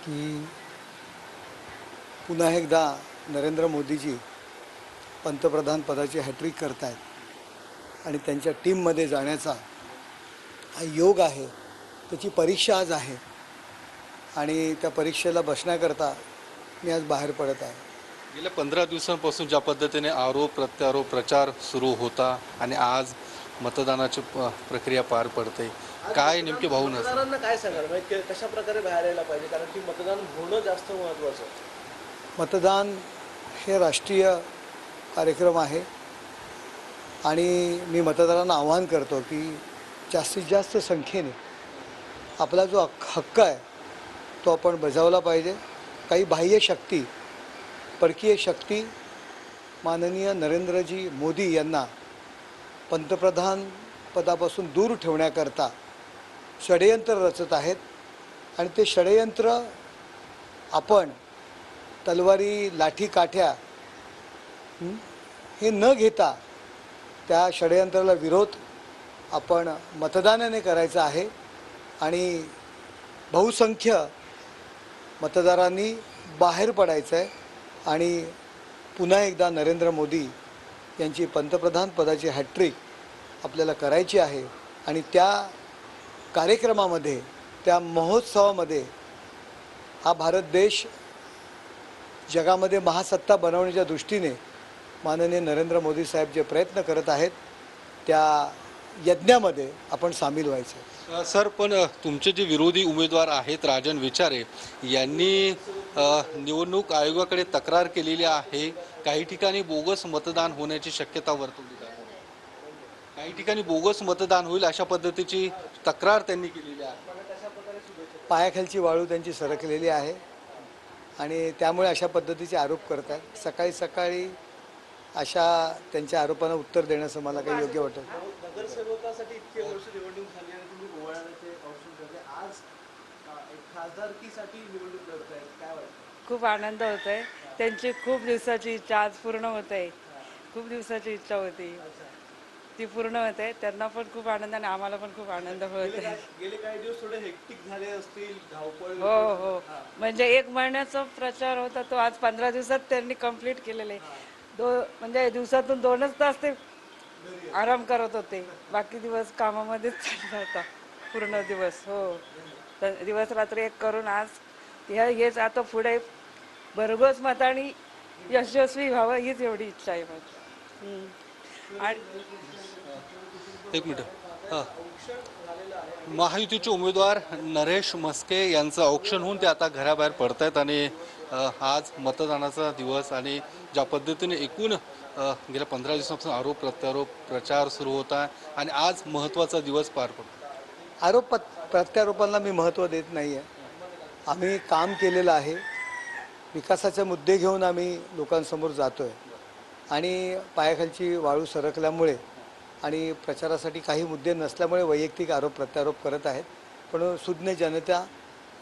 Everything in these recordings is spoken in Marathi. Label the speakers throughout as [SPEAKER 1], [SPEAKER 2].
[SPEAKER 1] की पुन्हा एकदा नरेंद्र मोदीजी पंतप्रधान पदाची हॅट्रिक करत आहेत आणि त्यांच्या टीममध्ये जाण्याचा हा योग आहे. त्याची परीक्षा आज आहे आणि त्या परीक्षेला बसण्याकरता मी आज बाहेर पडत आहे.
[SPEAKER 2] गेल्या 15 दिवसांपासून ज्या पद्धतीने आरोप प्रत्यारोप प्रचार सुरू होता आणि आज मतदानाची प्रक्रिया पार पडते, काय नेमके भावना
[SPEAKER 3] मतदारांना काय सांगाल, म्हणजे कशा प्रकारे बाहेर यायला पाहिजे, कारण की मतदान होणं जास्त महत्त्वाचं.
[SPEAKER 1] मतदान हे राष्ट्रीय कार्यक्रम आहे आणि मी मतदारांना आवाहन करतो की जास्तीत जास्त संख्येने आपला जो हक्क आहे तो आपण बजावला पाहिजे. काही बाह्य शक्ती, परकीय शक्ती माननीय नरेंद्रजी मोदी यांना पंतप्रधान पदापासून दूर ठेवण्याकरता षडयंत्र रचत आहेत आणि ते षडयंत्र आपण तलवारी लाठी काठ्या हे न घेता त्या षडयंत्राला विरोध आपण मतदानाने करायचा आहे आणि बहुसंख्य मतदारांनी बाहेर पडायचं आहे आणि पुन्हा एकदा नरेंद्र मोदी यांची पंतप्रधान पदाची हॅट्रिक आपल्याला करायची आहे आणि त्या कार्यक्रमामध्ये, त्या महोत्सवामध्ये हा भारत देश जगामध्ये महासत्ता बनवण्याच्या दृष्टीने माननीय नरेंद्र मोदी साहेब जे प्रयत्न करत आहेत त्या यज्ञामध्ये आपण सामील व्हायचं.
[SPEAKER 2] सर, पण तुमचे जे विरोधी उमेदवार आहेत राजन विचारे यांनी निवडणूक आयोगाकडे तक्रार केलेली आहे. काही ठिकाणी बोगस मतदान होण्याची शक्यता वर्तवली आहे. काही ठिकाणी बोगस मतदान होईल अशा पद्धतीची तक्रार त्यांनी केलेली आहे.
[SPEAKER 1] पायाखालची वाळू त्यांची सरकलेली आहे आणि त्यामुळे अशा पद्धतीचे आरोप करतात. सकाळी सकाळी अशा त्यांच्या आरोपांना उत्तर देण्याचं मला काही योग्य वाटत.
[SPEAKER 3] नगरसेवकासाठी इतके वर्ष निवडणूक झाली आणि तुम्ही गोवाळ्याचे ऑप्शन करते, आज एक खासदारकीसाठी निवडणूक लढताय, काय वाटतं?
[SPEAKER 4] खूप आनंद होत आहे. त्यांची खूप दिवसाची इच्छा आज पूर्ण होत आहे. खूप दिवसाची इच्छा होती ती पूर्ण होत आहे. त्यांना पण खूप आनंद आणि आम्हाला पण खूप आनंद होत आहे.
[SPEAKER 3] गेले काही दिवस थोडे हेक्टिक झाले असतील, धावपळ.
[SPEAKER 4] हो, म्हणजे 1 महिन्याचा प्रचार होता तो आज 15 दिवसात त्यांनी कंप्लीट केलेला आहे. म्हणजे दिवसातून 2च तास ते आराम करत होते, बाकी दिवस कामामध्येच चालला होता पूर्ण दिवस. हो, दिवस रात्र एक करून आज हेच आता पुढे भरघोस मताने यशस्वी व्हावं हीच एवढी इच्छा आहे माझी. आणि
[SPEAKER 2] एक मिनिट. महायुतीचे उमेदवार नरेश म्हस्के यांचं औक्षण होऊन ते आता घराबाहेर पडत आहेत आणि आज मतदानाचा दिवस आणि ज्या पद्धतीने एकूण गेल्या 15 दिवसांपासून आरोप प्रत्यारोप प्रचार सुरू होता आणि आज महत्त्वाचा दिवस पार पडतो.
[SPEAKER 1] आरोप प्रत्यारोपांना मी महत्त्व देत नाही आहे. आम्ही काम केलेलं आहे, विकासाचे मुद्दे घेऊन आम्ही लोकांसमोर जातो आहे आणि पायाखालची वाळू सरकल्यामुळे आणि प्रचारासाठी काही मुद्दे नसल्यामुळे वैयक्तिक आरोप प्रत्यारोप करत आहेत. पण सुज्ञ जनता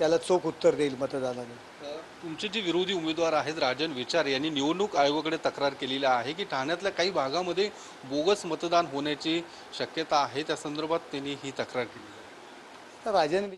[SPEAKER 1] याला चोख उत्तर देईल मतदानाने.
[SPEAKER 2] तुमचे जे विरोधी उमेदवार आहेत राजन विचारे यांनी निवडणूक आयोगाकडे तक्रार केलेली आहे की ठाण्यातल्या काही भागामध्ये बोगस मतदान होण्याची शक्यता आहे. त्या संदर्भात त्यांनी ही तक्रार केली.
[SPEAKER 1] राजन